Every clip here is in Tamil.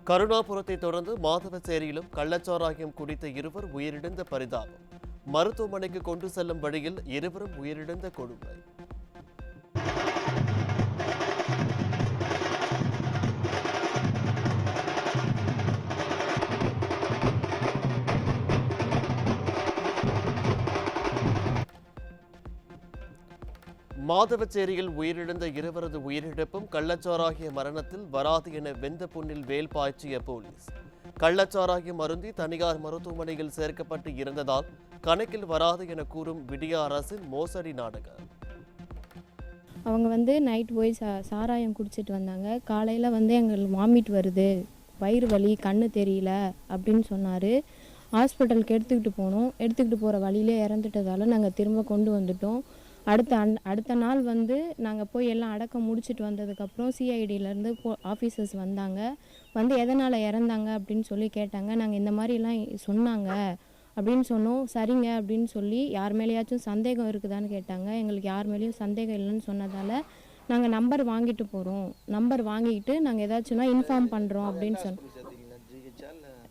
கருணாபுரத்தை தொடர்ந்து மாதவச்சேரியிலும் கள்ளச்சாராயம் குடித்த இருவர் உயிரிழந்த பரிதாபம். மருத்துவமனைக்கு கொண்டு செல்லும் வழியில் இருவரும் உயிரிழந்த கொடுமை. மாதவச்சேரியில் உயிரிழந்த இருவரது உயிரிழப்பும் கள்ளச்சாராய மரணத்தில் வராது என வெந்த புண்ணில் வேல் பாய்ச்சிய போலீஸ். கள்ளச்சாராயம் அருந்தி தனியார் மருத்துவமனையில் சேர்க்கப்பட்டு இருந்ததால் கணக்கில் வராது என கூறும் விடியா அரசின் மோசடி நாடகம். அவங்க நைட் போய் சாராயம் குடிச்சிட்டு வந்தாங்க. காலையில் எங்களுக்கு வாமிட் வருது, வயிறு வலி, கண்ணு தெரியல அப்படின்னு சொன்னார். ஹாஸ்பிட்டலுக்கு எடுத்துக்கிட்டு போனோம். எடுத்துக்கிட்டு போகிற வழியிலே இறந்துட்டதால் நாங்கள் திரும்ப கொண்டு வந்துட்டோம். அடுத்த நாள் நாங்கள் போய் எல்லாம் அடக்கம் முடிச்சுட்டு வந்ததுக்கப்புறம் சிஐடியிலேருந்து ஆஃபீஸர்ஸ் வந்தாங்க. எதனால் இறந்தாங்க அப்படின்னு சொல்லி கேட்டாங்க. நாங்கள் இந்த மாதிரிலாம் சொன்னாங்க அப்படின்னு சொன்னோம். சரிங்க அப்படின்னு சொல்லி யார் மேலேயாச்சும் சந்தேகம் இருக்குதான்னு கேட்டாங்க. எங்களுக்கு யார் மேலேயும் சந்தேகம் இல்லைன்னு சொன்னதால் நாங்கள் நம்பர் வாங்கிட்டு போகிறோம், நம்பர் வாங்கிக்கிட்டு நாங்கள் ஏதாச்சும்னா இன்ஃபார்ம் பண்ணுறோம் அப்படின்னு சொன்னோம்.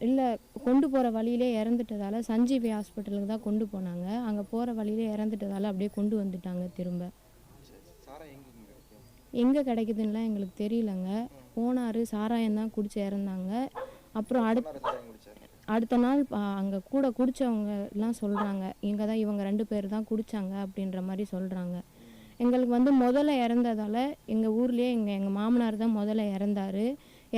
இல்லை, கொண்டு போகிற வழியிலே இறந்துட்டதால் சஞ்சீவி ஹாஸ்பிட்டலுக்கு தான் கொண்டு போனாங்க. அங்கே போகிற வழியிலே இறந்துட்டதால் அப்படியே கொண்டு வந்துட்டாங்க. திரும்ப எங்கே கிடைக்குதுன்னெலாம் எங்களுக்கு தெரியலங்க. போனார், சாராயம் தான் குடிச்சு இறந்தாங்க. அப்புறம் அடுத்த நாள் அங்கே கூட குடித்தவங்கலாம் சொல்கிறாங்க, இங்கே தான் இவங்க 2 பேர் தான் குடித்தாங்க அப்படின்ற மாதிரி சொல்கிறாங்க. எங்களுக்கு முதல்ல இறந்ததால் எங்கள் ஊர்லேயே எங்கள் மாமனார் தான் முதல்ல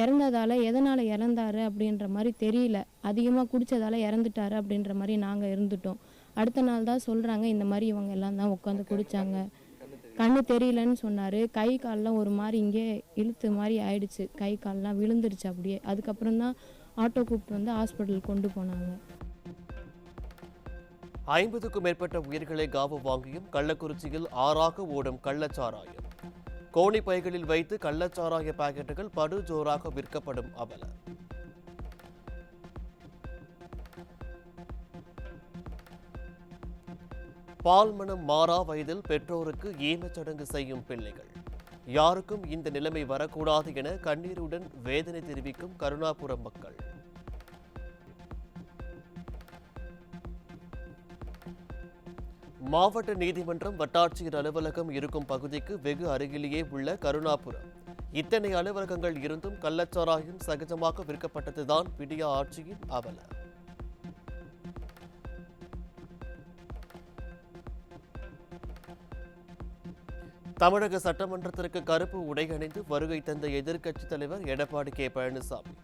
இறந்ததால் எதனால் இறந்தாரு அப்படின்ற மாதிரி தெரியல. அதிகமாக குடித்ததால் இறந்துட்டாரு அப்படின்ற மாதிரி நாங்கள் இருந்துட்டோம். அடுத்த நாள் தான் சொல்கிறாங்க, இந்த மாதிரி இவங்க எல்லாம் தான் உட்காந்து குடித்தாங்க. கண்ணு தெரியலன்னு சொன்னார். கை கால்லாம் ஒரு மாதிரி இங்கே இழுத்து மாதிரி ஆயிடுச்சு, கை கால்லாம் விழுந்துருச்சு அப்படியே. அதுக்கப்புறம் தான் ஆட்டோ கூப்பிட்டு ஹாஸ்பிட்டல் கொண்டு போனாங்க. 50க்கும் மேற்பட்ட உயிர்களை காவு வாங்கியும் கள்ளக்குறிச்சியில் ஆறாக ஓடும் கள்ளச்சாராயம். கோணி பைகளில் வைத்து கள்ளச்சாராய பாக்கெட்டுகள் படு ஜோராக விற்கப்படும் அவல. பால் மனம் மாறா வயதில் பெற்றோருக்கு ஈமச்சடங்கு செய்யும் பிள்ளைகள். யாருக்கும் இந்த நிலைமை வரக்கூடாது என கண்ணீருடன் வேதனை தெரிவிக்கும் கருணாபுரம் மக்கள். மாவட்ட நீதிமன்றம் வட்டாட்சியர் அலுவலகம் இருக்கும் பகுதிக்கு வெகு அருகிலேயே உள்ள கருணாபுரம். இத்தனை அலுவலகங்கள் இருந்தும் கள்ளச்சாராயம் சகஜமாக விற்கப்பட்டதுதான் விடியா ஆட்சியின் அவல. தமிழக சட்டமன்றத்திற்கு கருப்பு உடை அணிந்து வருகை தந்த எதிர்க்கட்சித் தலைவர் எடப்பாடி கே பழனிசாமி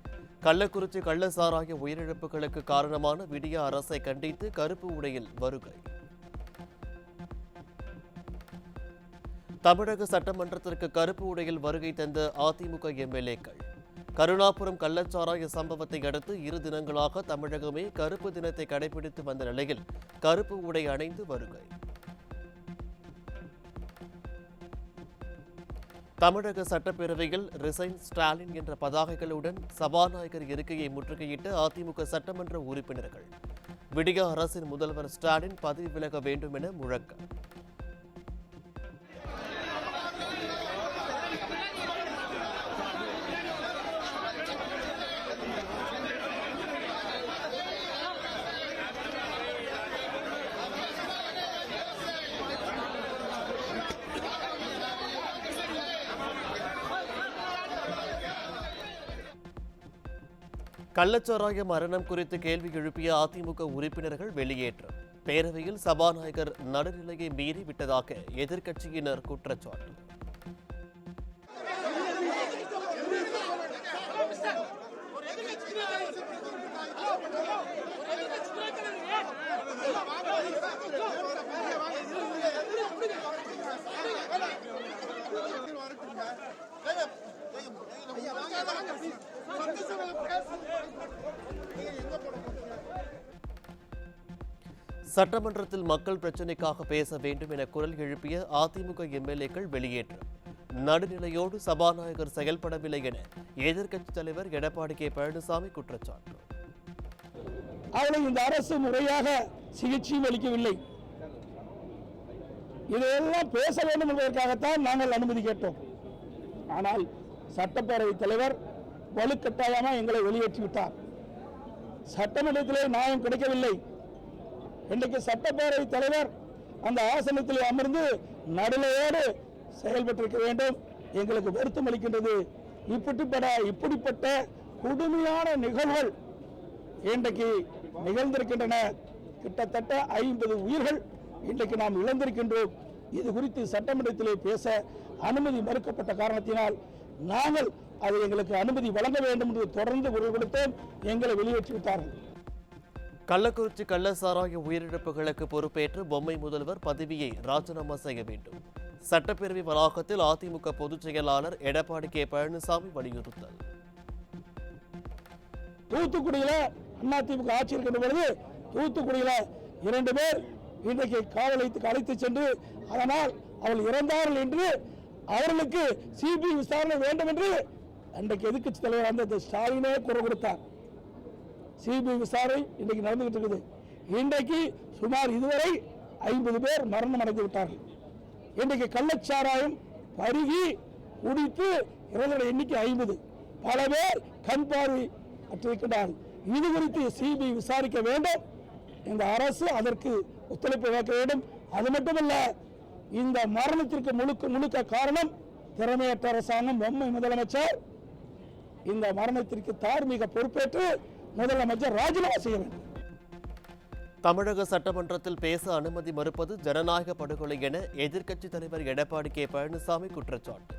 கள்ளக்குறிச்சி கள்ளச்சாராய உயிரிழப்புகளுக்கு காரணமான விடியா அரசை கண்டித்து கருப்பு உடையில் வருகை. தமிழக சட்டமன்றத்திற்கு கருப்பு உடையில் வருகை தந்த அதிமுக எம்எல்ஏக்கள். கருணாபுரம் கள்ளச்சாராய சம்பவத்தை அடுத்து 2 தினங்களாக தமிழகமே கருப்பு தினத்தை கடைபிடித்து வந்த நிலையில் கருப்பு உடை அணிந்து வருகை. தமிழக சட்டப்பேரவையில் ரிசைன் ஸ்டாலின் என்ற பதாகைகளுடன் சபாநாயகர் இருக்கையை முற்றுகையிட்ட அதிமுக சட்டமன்ற உறுப்பினர்கள். விடியா அரசின் முதல்வர் ஸ்டாலின் பதவி விலக வேண்டும் என முழக்கம். கள்ளச்சாராய மரணம் குறித்து கேள்வி எழுப்பிய அதிமுக உறுப்பினர்கள் வெளியேற்றம். பேரவையில் சபாநாயகர் நடுநிலையை மீறி விட்டதாக எதிர்க்கட்சியினர் குற்றச்சாட்டு. சட்டமன்றத்தில் மக்கள் பிரச்சினைக்காக பேச வேண்டும் என குரல் எழுப்பிய அதிமுக எம்எல்ஏக்கள் வெளியேற்றம். நடுநிலையோடு சபாநாயகர் செயல்படவில்லை என எதிர்க்கட்சித் தலைவர் எடப்பாடி கே பழனிசாமி குற்றச்சாட்டு. இந்த அரசு முறையாக சிகிச்சையும் அளிக்கவில்லை. இதையெல்லாம் பேச வேண்டும் என்பதற்காகத்தான் நாங்கள் அனுமதி கேட்டோம். ஆனால் சட்டப்பேரவைத் தலைவர் வலுக்கட்டாயமாக எங்களை வெளியேற்றி விட்டார். சட்டமன்றத்திலே நியாயம் கிடைக்கவில்லை. இன்றைக்கு சட்டப்பேரவை தலைவர் அந்த ஆசனத்தில் அமர்ந்து நடுநிலையோடு செயல்பட்டிருக்க வேண்டும். எங்களுக்கு வருத்தம் அளிக்கின்றது. இப்படிப்பட்ட கொடுமையான நிகழ்வுகள் இன்றைக்கு நிகழ்ந்திருக்கின்றன. கிட்டத்தட்ட 50 உயிர்கள் இன்றைக்கு நாம் இழந்திருக்கின்றோம். இது குறித்து சட்டமன்றத்திலே பேச அனுமதி மறுக்கப்பட்ட காரணத்தினால் நாங்கள் அதை எங்களுக்கு அனுமதி வழங்க வேண்டும் என்று தொடர்ந்து குரல் கொடுத்தோம். எங்களை வெளியேற்றி விட்டார்கள். கள்ளக்குறிச்சி கள்ளசாராய உயிரிழப்புகளுக்கு பொறுப்பேற்று பொம்மை முதல்வர் பதவியை ராஜினாமா செய்ய வேண்டும். சட்டப்பேரவை வளாகத்தில் அதிமுக பொதுச் செயலாளர் எடப்பாடி கே பழனிசாமி வலியுறுத்தல். தூத்துக்குடியில அதிமுக ஆட்சி இருக்கின்ற பொழுது தூத்துக்குடியில 2 பேர் இன்றைக்கு காவல் நிலையத்துக்கு அழைத்து சென்று அதனால் அவர்கள் இறந்தார்கள் என்று அவர்களுக்கு சிபிஐ விசாரணை வேண்டும் என்று அன்றைக்கு எதிர்க்கட்சி தலைவர் அந்த ஸ்டாலினே குரல் கொடுத்தார். சிபிஐ விசாரணை இன்றைக்கு நடந்துகிட்டு இருக்குது. இன்றைக்கு சுமார் இதுவரை 50 பேர் மரணம் அடைந்து விட்டார்கள். இன்றைக்கு கள்ளச்சாராயம் பருகி குடித்து இறந்த எண்ணிக்கை 50. பல பேர் கண் பார்வை அற்றிருக்கிறார்கள். இது குறித்து சிபிஐ விசாரிக்க வேண்டும். இந்த அரசு அதற்கு ஒத்துழைப்பு வழங்க வேண்டும். அது மட்டுமல்ல, இந்த மரணத்திற்கு முழுக்க காரணம் திறமையற்ற அரசாங்கம், பொம்மை முதலமைச்சர். இந்த மரணத்திற்கு தார்மீக பொறுப்பேற்று முதலமைச்சர் ராஜினாமா செய்ய வேண்டும். தமிழக சட்டமன்றத்தில் பேச அனுமதி மறுப்பது ஜனநாயக படுகொலை என எதிர்க்கட்சி தலைவர் எடப்பாடி கே பழனிசாமி குற்றச்சாட்டு.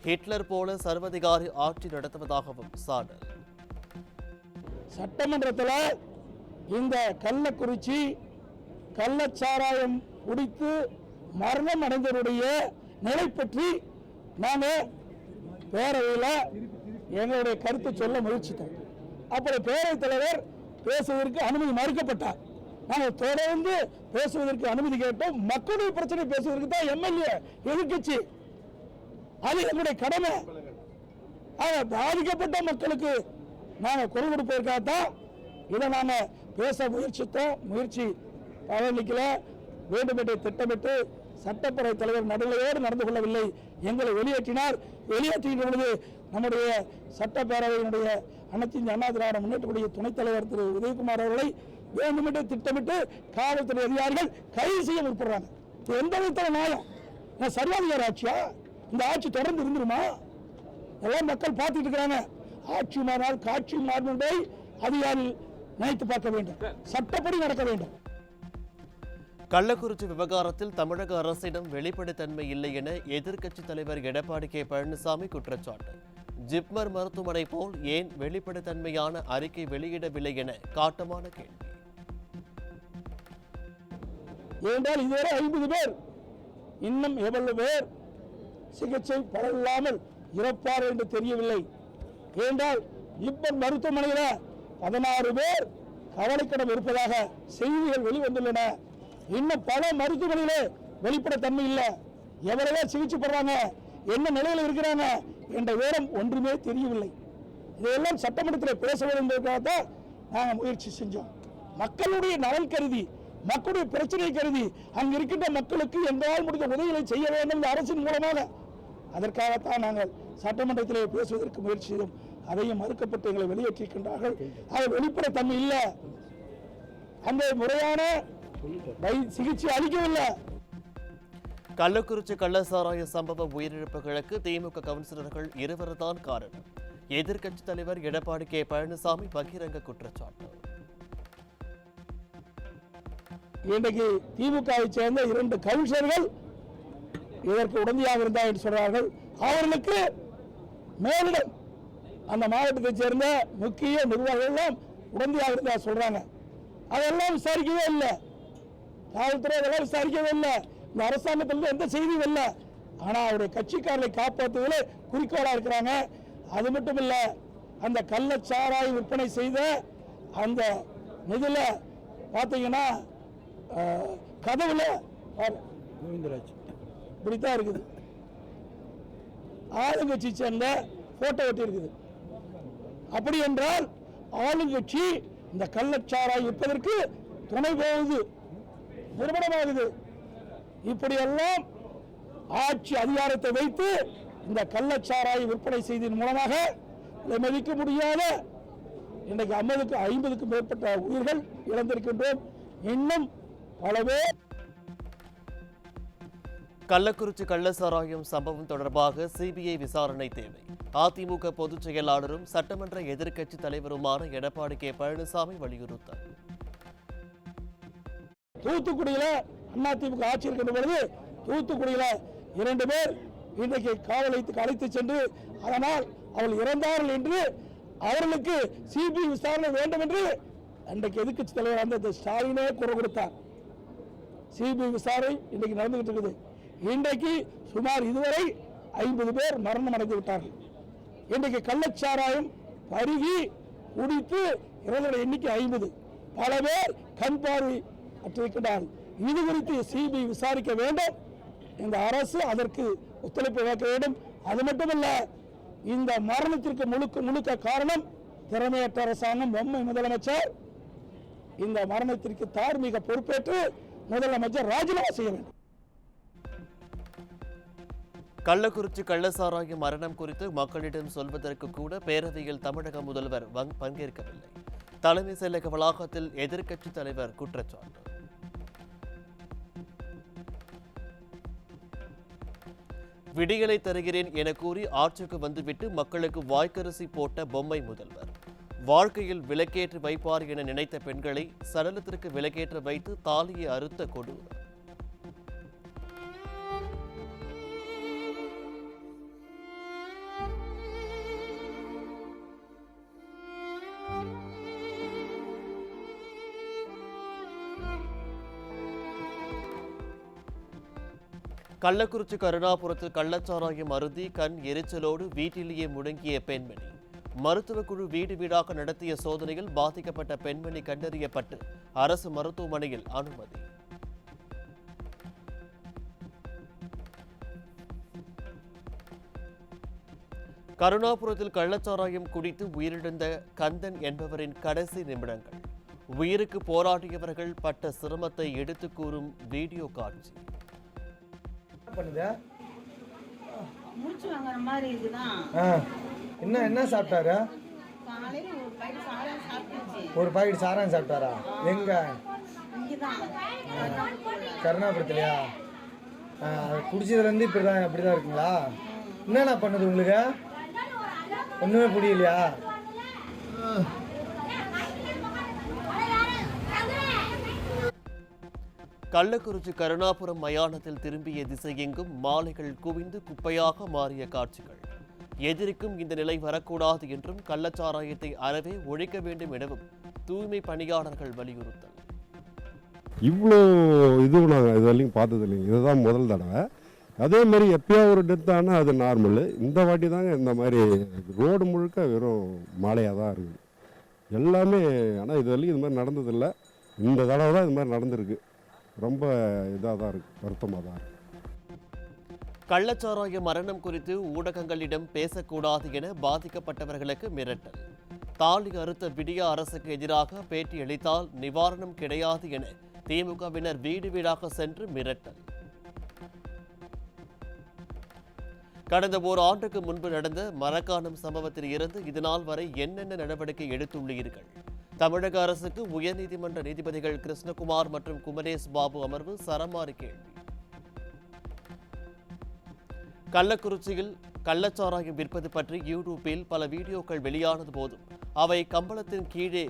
ஹிட்லர் போல சர்வதிகாரி ஆட்சி நடத்துவதாகவும் சாடல். சட்டமன்றத்தில் இந்த கள்ளக்குறிச்சி கள்ளச்சாராயம் குடித்து மரணம் அடைந்தவருடைய நிலை பற்றி நாங்கள் பேரவையில் எங்களுடைய கருத்தை சொல்ல முயற்சித்தோம். அப்படி பேரவைத் தலைவர் பேசுவதற்கு அனுமதி மறுக்கப்பட்டார். நாங்கள் தொடர்ந்து பேசுவதற்கு அனுமதி கேட்டோம். மக்களுடைய பிரச்சனை பேசுவதற்கு தான் எம்எல்ஏ எதிர்க்கட்சி, அது எங்களுடைய கடமை. பாதிக்கப்பட்ட மக்களுக்கு நாங்கள் குரல் கொடுப்பதற்காகத்தான் இதை நாங்கள் பேச முயற்சித்தோம். முயற்சி பலனிக்கல. வேண்டுமென்றே திட்டமிட்டு சட்டப்பேரவை தலைவர் நடுநிலையோடு நடந்து கொள்ளவில்லை. எங்களை வெளியேற்றினார். வெளியேற்றுகின்ற பொழுது நம்முடைய சட்டப்பேரவையினுடைய அனைத்து இந்திய அண்ணா திராவிட முன்னேற்றக்கூடிய துணைத் தலைவர் திரு உதயகுமார் அவர்களை வேண்டுமென்றே திட்டமிட்டு காவல்துறை அதிகாரிகள் கைது செய்ய முற்படுறாங்க. எந்த விதத்தில் நியாயம்? சர்வாதிகார ஆட்சியா? இந்த ஆட்சி தொடர்ந்து இருந்துருமா? எல்லாம் மக்கள் பார்த்துட்டு இருக்கிறாங்க. ஆட்சி மாறினால் காட்சி மாறினதை அதிகாரிகள் நினைத்து பார்க்க வேண்டும். சட்டப்படி நடக்க வேண்டும். கள்ளக்குறிச்சி விவகாரத்தில் தமிழக அரசிடம் வெளிப்படைத்தன்மை இல்லை என எதிர்க்கட்சி தலைவர் எடப்பாடி கே பழனிசாமி குற்றச்சாட்டு. ஜிப்மர் மருத்துவமனை போல் ஏன் வெளிப்படைத்தன்மையான அறிக்கை வெளியிடவில்லை என காட்டமான கேள்வி. ஏனென்றால் இதுவரை 50 பேர், இன்னும் எவ்வளவு பேர் சிகிச்சை பலனில்லாமல் இறப்பார் என்று தெரியவில்லை. ஏனென்றால் ஜிப்மர் மருத்துவமனையில் 16 பேர் கவலைக்கிடம் இருப்பதாக செய்திகள் வெளிவந்துள்ளன. இன்னும் பல மருத்துவமனையிலே வெளிப்படைத்தன்மை இல்லை. எவ்வளவோ சிகிச்சை படுறாங்க, என்ன நிலையில் இருக்கிறாங்க என்ற விவரம் ஒன்றுமே தெரியவில்லை. இதையெல்லாம் சட்டமன்றத்தில் பேச வேண்டும் என்பதற்காகத்தான் நாங்கள் முயற்சி செஞ்சோம். மக்களுடைய நலன் கருதி, மக்களுடைய பிரச்சனை கருதி அங்கு இருக்கின்ற மக்களுக்கு எங்களால் முடிந்த உதவிகளை செய்ய வேண்டும் இந்த அரசின் மூலமாக. அதற்காகத்தான் நாங்கள் சட்டமன்றத்திலே பேசுவதற்கு முயற்சி செய்தோம். அதையும் மறுக்கப்பட்டு எங்களை வெளியேற்றிருக்கின்றார்கள். அது வெளிப்படைத்தன்மை இல்லை. அந்த முறையான சிகிச்சை அளிக்கவில்லை. கள்ளக்குறிச்சி கள்ளசாராய சம்பவ உயிரிழப்புகளுக்கு திமுக கவுன்சிலர்கள் 2 தான் காரணம். எதிர்க்கட்சி தலைவர் எடப்பாடி கே பழனிசாமி பகிரங்க குற்றச்சாட்டு. இன்றைக்கு திமுகவை சேர்ந்த 2 கவுன்சிலர்கள் இதற்கு உடந்தையாக இருந்தார் என்று சொல்றார்கள். அவர்களுக்கு மேலிடம் அந்த மாவட்டத்தை சேர்ந்த முக்கிய நிர்வாகிகள் எல்லாம் உடந்தையாக இருந்தா சொல்றாங்க. அதெல்லாம் விசாரிக்கவே இல்லை. காவல்துறை அதெல்லாம் விசாரிக்கவே இல்லை. இந்த அரசாங்கத்திலிருந்து எந்த செய்தியும் இல்லை. ஆனால் அவருடைய கட்சிக்காரர்களை காப்பாற்றுவதில் குறிக்கோளாக இருக்கிறாங்க. அது மட்டும் இல்லை, அந்த கள்ளச்சாராய விற்பனை செய்த அந்த நிதியில் பார்த்தீங்கன்னா கதவுல கோவிந்தராஜ் இப்படித்தான் இருக்குது. ஆளுங்கட்சி சேர்ந்த போட்டோ ஒட்டி இருக்குது. அப்படி என்றால் ஆளுங்கட்சி இந்த கள்ளச்சாராய் விற்பதற்கு துணை போகுது, நிறுவனமாகுது. இப்படியெல்லாம் ஆட்சி அதிகாரத்தை வைத்து இந்த கள்ளச்சாராய் விற்பனை செய்ததன் மூலமாக மதிக்க முடியாத இன்றைக்கு 50க்கும் மேற்பட்ட உயிர்கள் இழந்திருக்கின்றோம். இன்னும் பல பேர். கள்ளக்குறிச்சி கள்ளசாராயம் சம்பவம் தொடர்பாக சிபிஐ விசாரணை தேவை. அதிமுக பொதுச் செயலாளரும் சட்டமன்ற எதிர்க்கட்சி தலைவருமான எடப்பாடி கே பழனிசாமி வலியுறுத்தல். தூத்துக்குடியில அதிமுக ஆட்சி இருக்கின்ற பொழுது தூத்துக்குடியில 2 பேர் இன்றைக்கு காவல் நிலையத்துக்கு அழைத்து சென்று அதனால் அவர்கள் இறந்தார்கள் என்று அவர்களுக்கு சிபிஐ விசாரணை வேண்டும் என்று அன்றைக்கு எதிர்க்கட்சி தலைவர் அந்த ஸ்டாலினே குரல் கொடுத்தார். சிபிஐ விசாரணை இன்றைக்கு நடந்துகிட்டு இருக்குது. இன்றைக்கு சுமார் இதுவரை 50 பேர் மரணம் அடைந்து விட்டார்கள். இன்றைக்கு கள்ளச்சாராயம் பருகி குடித்து இறந்தவர்கள் எண்ணிக்கை 50. பல பேர் கண் பார்வை அற்றிருக்கிறார்கள். இது குறித்து சிபிஐ விசாரிக்க வேண்டும். இந்த அரசு அதற்கு ஒத்துழைப்பு வைக்க வேண்டும். அது மட்டுமல்ல, இந்த மரணத்திற்கு முழுக்க காரணம் திறமையற்ற அரசாங்கம், பொம்மை முதலமைச்சர். இந்த மரணத்திற்கு தார்மீக பொறுப்பேற்று முதலமைச்சர் ராஜினாமா செய்ய வேண்டும். கள்ளக்குறிச்சி கள்ளசாராய மரணம் குறித்து மக்களிடம் சொல்வதற்கு கூட பேரவையில் தமிழக முதல்வர் பங்கேற்கவில்லை. தலைமை செயலக வளாகத்தில் எதிர்க்கட்சி தலைவர் குற்றச்சாட்டு. விடியலை தருகிறேன் என கூறி ஆட்சிக்கு வந்துவிட்டு மக்களுக்கு வாய்க்கரிசி போட்ட பொம்மை முதல்வர். வாழ்க்கையில் விலக்கேற்றி வைப்பார் என நினைத்த பெண்களை சடலத்திற்கு விலக்கேற்ற வைத்து தாலியை அறுத்த கொடூரம். கள்ளக்குறிச்சி கருணாபுரத்தில் கள்ளச்சாராயம் அருந்தி கண் எரிச்சலோடு வீட்டிலேயே முடங்கிய பெண்மணி. மருத்துவக் குழு வீடு வீடாக நடத்திய சோதனையில் பாதிக்கப்பட்ட பெண்மணி கண்டறியப்பட்டு அரசு மருத்துவமனையில் அனுமதி. கருணாபுரத்தில் கள்ளச்சாராயம் குடித்து உயிரிழந்த கந்தன் என்பவரின் கடைசி நிமிடங்கள். உயிருக்கு போராடியவர்கள் பட்ட சிரமத்தை எடுத்து கூறும் வீடியோ காட்சி. மூச்சு வாங்குற மாதிரி இருக்குதான். என்ன சாப்பிட்டாரு? காலையில ஒரு பாக்கெட் சாராயம் சாப்பிட்டாரா? எங்க? கருணாபுரத்துலையா? குடிச்சதுல இருந்து இப்படிதான் இருக்குங்களா? என்னண்ணா பண்ணுது உங்களுக்கு? ஒண்ணுமே புரியலையா? கள்ளக்குறிச்சி கருணாபுரம் மயானத்தில் திரும்பிய திசையெங்கும் மாலைகள் குவிந்து குப்பையாக மாறிய காட்சிகள். எதிர்க்கும் இந்த நிலை வரக்கூடாது என்றும் கள்ளச்சாராயத்தை அறவே ஒழிக்க வேண்டும் எனவும் தூய்மை பணியாளர்கள் வலியுறுத்தல். இவ்வளோ இது நாங்கள் இது வரைக்கும் பார்த்தது இல்லைங்க. இதுதான் முதல் தடவை. அதே மாதிரி எப்பயோ ஒரு டெத் ஆனால் அது நார்மலு. இந்த வாட்டி தாங்க இந்த மாதிரி ரோடு முழுக்க வெறும் மாலையாக தான் இருக்குது எல்லாமே. ஆனால் இது வரைக்கும் இது மாதிரி நடந்ததில்லை. இந்த தடவை தான் இது மாதிரி நடந்திருக்கு. ரொம்ப இதாக தான் இருக்குது, வருத்தமாக தான் இருக்குது. கள்ளச்சாராய மரணம் குறித்து ஊடகங்களிடம் பேசக்கூடாது என பாதிக்கப்பட்டவர்களுக்கு மிரட்டல். தாலி அறுத்த விடிய அரசுக்கு எதிராக பேட்டி அளித்தால் நிவாரணம் கிடையாது என திமுகவினர் வீடு வீடாக சென்று மிரட்டல். கடந்த ஓராண்டுக்கு முன்பு நடந்த மரக்காணம் சம்பவத்தில் இருந்து இதுநாள் வரை என்னென்ன நடவடிக்கை எடுத்துள்ளீர்கள்? தமிழக அரசுக்கு உயர்நீதிமன்ற நீதிபதிகள் கிருஷ்ணகுமார் மற்றும் குமரேஷ் பாபு அமர்வு சரமாரி கேள்வி. கள்ளக்குறிச்சியில் கள்ளச்சாராயம் விற்பது பற்றி யூடியூப்பில் பல வீடியோக்கள் வெளியானது போதும் அவை கம்பளத்தின் கீழே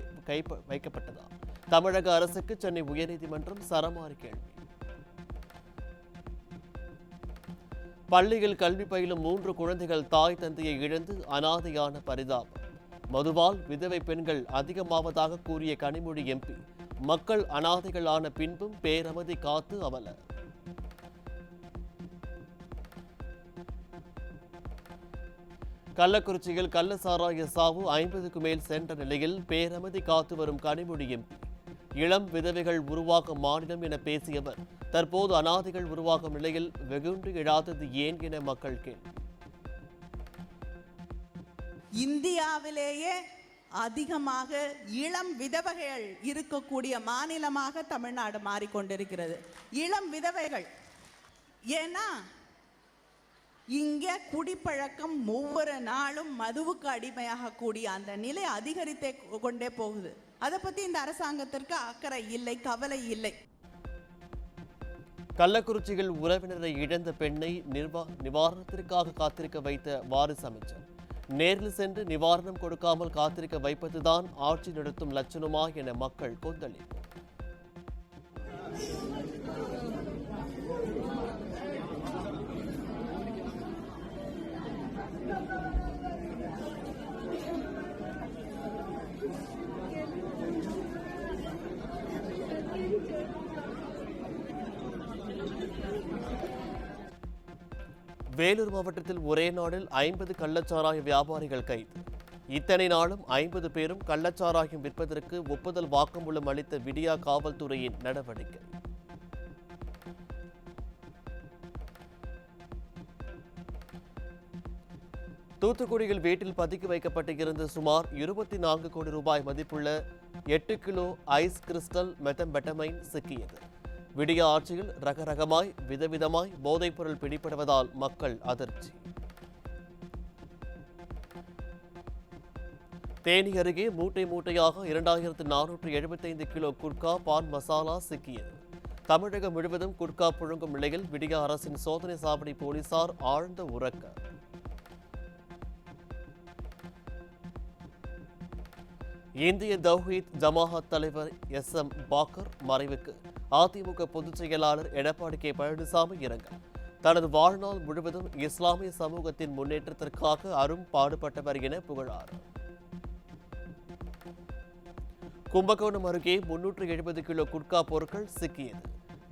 வைக்கப்பட்டதா? தமிழக அரசுக்கு சென்னை உயர்நீதிமன்றம் சரமாரி கேள்வி. பள்ளியில் கல்வி பயிலும் 3 குழந்தைகள் தாய் தந்தையை இழந்து அனாதையான பரிதாபம். மதுவால் விதவை பெண்கள் அதிகமாவதாக கூறிய கனிமொழி எம்பி, மக்கள் அனாதைகளான பின்பும் பேரமதி காத்து அவல. கள்ளக்குறிச்சியில் கள்ளசாராய சாவு 50க்கு மேல் சென்ற நிலையில் பேரமதி காத்து வரும் கனிமொழி எம்பி, இளம் விதவைகள் உருவாக்கும் மாநிலம் என பேசியவர் தற்போது அனாதைகள் உருவாகும் நிலையில் வெகுண்டு எழாதது ஏன் என மக்கள் கேள்வி. இந்தியாவிலேயே அதிகமாக இளம் விதவைகள் இருக்கக்கூடிய மாநிலமாக தமிழ்நாடு மாறிக்கொண்டிருக்கிறது. இளம் விதவைகள் ஏன்னா இங்கே குடிப்பழக்கம் ஒவ்வொரு நாளும் மதுவுக்கு அடிமையாக கூடிய அந்த நிலை அதிகரித்தே கொண்டே போகுது. அதை பற்றி இந்த அரசாங்கத்திற்கு அக்கறை இல்லை, கவலை இல்லை. கள்ளக்குறிச்சியில் உறவினரை இழந்த பெண்ணை நிவாரணத்திற்காக காத்திருக்க வைத்த வாரிசு அமைச்சர். நேரில் சென்று நிவாரணம் கொடுக்காமல் காத்திருக்க வைப்பதுதான் ஆட்சி நடத்தும் லட்சணமா என மக்கள் கொந்தளிப்பு. வேலூர் மாவட்டத்தில் ஒரே நாளில் 50 கள்ளச்சாராய வியாபாரிகள் கைது. இத்தனை நாளும் 50 பேரும் கள்ளச்சாராயம் விற்பதற்கு ஒப்புதல் வாக்குமூலம் அளித்த விடியா காவல்துறையின் நடவடிக்கை. தூத்துக்குடியில் வீட்டில் பதுக்கி வைக்கப்பட்டிருந்த சுமார் 24 கோடி ரூபாய் மதிப்புள்ள 8 கிலோ ஐஸ் கிறிஸ்டல் மெத்தம்பெட்டமைன் சிக்கியது. விடிய ஆட்சியில் ரகரகமாய் விதவிதமாய் போதைப்பொருள் பிடிபடுவதால் மக்கள் அதிர்ச்சி. தேனி அருகே மூட்டை மூட்டையாக 2475 கிலோ குட்கா பான் மசாலா சிக்கியது. தமிழகம் முழுவதும் குட்கா புழங்கும் நிலையில் விடிய அரசின் சோதனை சாவடி போலீசார் ஆழ்ந்த உறக்கம். இந்திய தௌஹீத் ஜமாஅத் தலைவர் SM பாக்கர் மறைவுக்கு அதிமுக பொதுச் செயலாளர் எடப்பாடி K பழனிசாமி இரங்கல். தனது வாழ்நாள் முழுவதும் இஸ்லாமிய சமூகத்தின் முன்னேற்றத்திற்காக அரும் பாடுபட்டவர் என புகழார். கும்பகோணம் அருகே 370 கிலோ குட்கா பொருட்கள் சிக்கியது.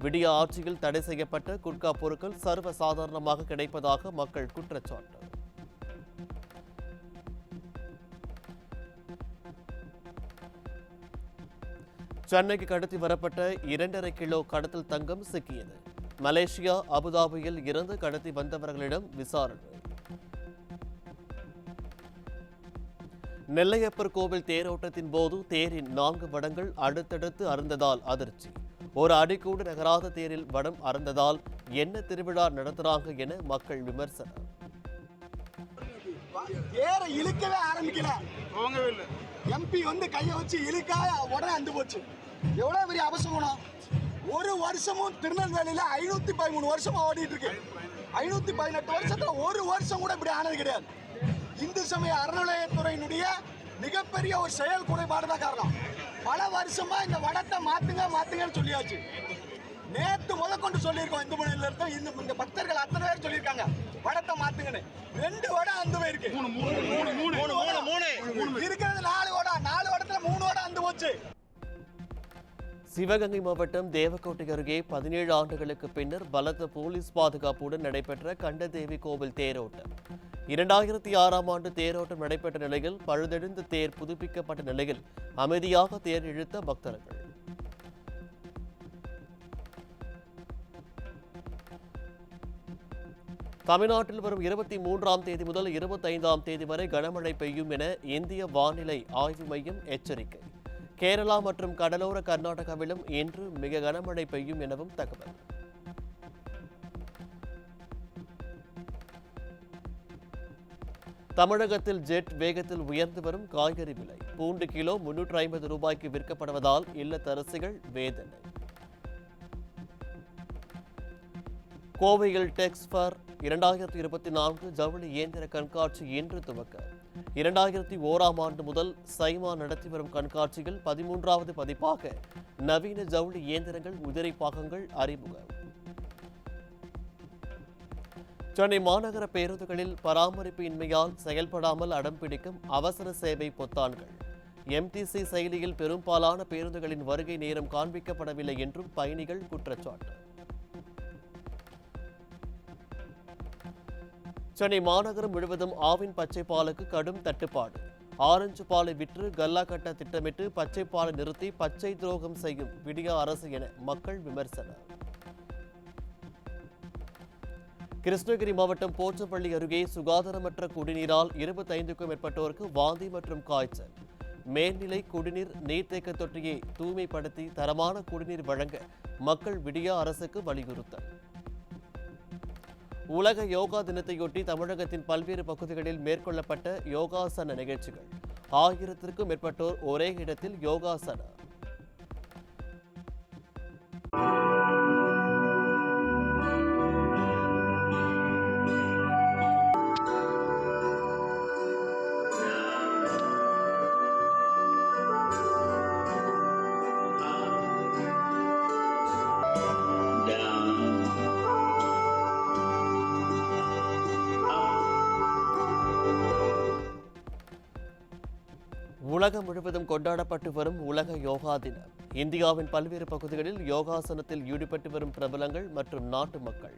விடிய ஆட்சியில் தடை செய்யப்பட்ட குட்கா பொருட்கள் சர்வசாதாரணமாக கிடைப்பதாக மக்கள் குற்றச்சாட்டு. சென்னைக்கு கடத்தி வரப்பட்ட 2.5 கிலோ கடத்தல் தங்கம் சிக்கியது. மலேசியா அபுதாபியில் இருந்து கடத்தி வந்தவர்களிடம் விசாரணை. நெல்லையப்பர் கோவில் தேரோட்டத்தின் போது தேரின் 4 வடங்கள் அடுத்தடுத்து அறுந்ததால் அதிர்ச்சி. ஒரு அடி கூட நகராத தேரில் வடம் அறுந்ததால் என்ன திருவிழா நடத்துறாங்க என மக்கள் விமர்சனம். தேரை இழுக்கவே ஆரம்பிக்கல, MP வந்து கையை வச்சு இழுக்காத உடனே அந்து போச்சு. எவ்வளவு பெரிய அவசரம். ஒரு வருஷமும் திருநெல்வேலியில 513 வருஷமா ஓடிட்டு இருக்கு. 518 வருஷத்துல ஒரு வருஷம் கூட இப்படி ஆனது கிடையாது. இந்து சமய அறநிலையத்துறையினுடைய மிகப்பெரிய ஒரு செயல் குறைபாடு தான் காரணம். பல வருஷமா இந்த வடத்தை மாத்துங்கன்னு சொல்லியாச்சு. நேற்று முதற்கொண்டு சொல்லியிருக்கோம். இந்து மணில இருந்து இந்த பக்தர்கள் அத்தனை பேர் சொல்லியிருக்காங்க வடத்தை மாத்துங்கன்னு. 2 வடம் அந்த போயிருக்கு. இருக்கிறது 4 வடம். 4 வடத்துல 3 வடம் அந்த போச்சு. சிவகங்கை மாவட்டம் தேவக்கோட்டை அருகே 17 ஆண்டுகளுக்கு பின்னர் பலத்த போலீஸ் பாதுகாப்புடன் நடைபெற்ற கண்டதேவி கோவில் தேரோட்டம். 2006ஆம் ஆண்டு தேரோட்டம் நடைபெற்ற நிலையில் பழுதெழுந்த தேர் புதுப்பிக்கப்பட்ட நிலையில் அமைதியாக தேர் இழுத்த பக்தர்கள். தமிழ்நாட்டில் வரும் 23ஆம் தேதி முதல் 25ஆம் தேதி வரை கனமழை பெய்யும் என இந்திய வானிலை ஆய்வு மையம் எச்சரிக்கை. கேரளா மற்றும் கடலோர கர்நாடகாவிலும் இன்று மிக கனமழை பெய்யும் எனவும் தகவல். தமிழகத்தில் ஜெட் வேகத்தில் உயர்ந்து வரும் காய்கறி விலை. பூண்டு கிலோ 350 ரூபாய்க்கு விற்கப்படுவதால் இல்லத்தரசிகள் வேதனை. கோவையில் டெக்ஸ்ஃபர் 2024 ஜவுளி இயந்திர கண்காட்சி இன்று துவக்கம். 2001ஆம் ஆண்டு முதல் சைமா நடத்தி வரும் கண்காட்சியில் 13வது பதிப்பாக நவீன ஜவுளி இயந்திரங்கள், உதிரி பாகங்கள் அறிமுகம். சென்னை மாநகர பேருந்துகளில் பராமரிப்பு இன்மையால் செயல்படாமல் அடம்பிடிக்கும் அவசர சேவை பொத்தான்கள். MTC செயலியில் பெரும்பாலான பேருந்துகளின் வருகை நேரம் காண்பிக்கப்படவில்லை என்றும் பயணிகள் குற்றச்சாட்டு. சென்னை மாநகரம் முழுவதும் ஆவின் பச்சை பாலுக்கு கடும் தட்டுப்பாடு. ஆரஞ்சு பாலை விற்று கல்லா கட்ட திட்டமிட்டு பச்சை பாலை நிறுத்தி பச்சை துரோகம் செய்யும் விடிய அரசு என மக்கள் விமர்சனம். கிருஷ்ணகிரி மாவட்டம் போச்சப்பள்ளி அருகே சுகாதாரமற்ற குடிநீரால் 25க்கும் மேற்பட்டோருக்கு வாந்தி மற்றும் காய்ச்சல். மேல்நிலை குடிநீர் நீர்த்தேக்க தொட்டியை தூய்மைப்படுத்தி தரமான குடிநீர் வழங்க மக்கள் விடிய அரசுக்கு வலியுறுத்தல். உலக யோகா தினத்தையொட்டி தமிழகத்தின் பல்வேறு பகுதிகளில் மேற்கொள்ளப்பட்ட யோகாசன நிகழ்ச்சிகள். 1000க்கும் மேற்பட்டோர் ஒரே இடத்தில் யோகாசன. உலகம் முழுவதும் கொண்டாடப்பட்டு வரும் உலக யோகா தினம். இந்தியாவின் பல்வேறு பகுதிகளில் யோகாசனத்தில் ஈடுபட்டு வரும் பிரபலங்கள் மற்றும் நாட்டு மக்கள்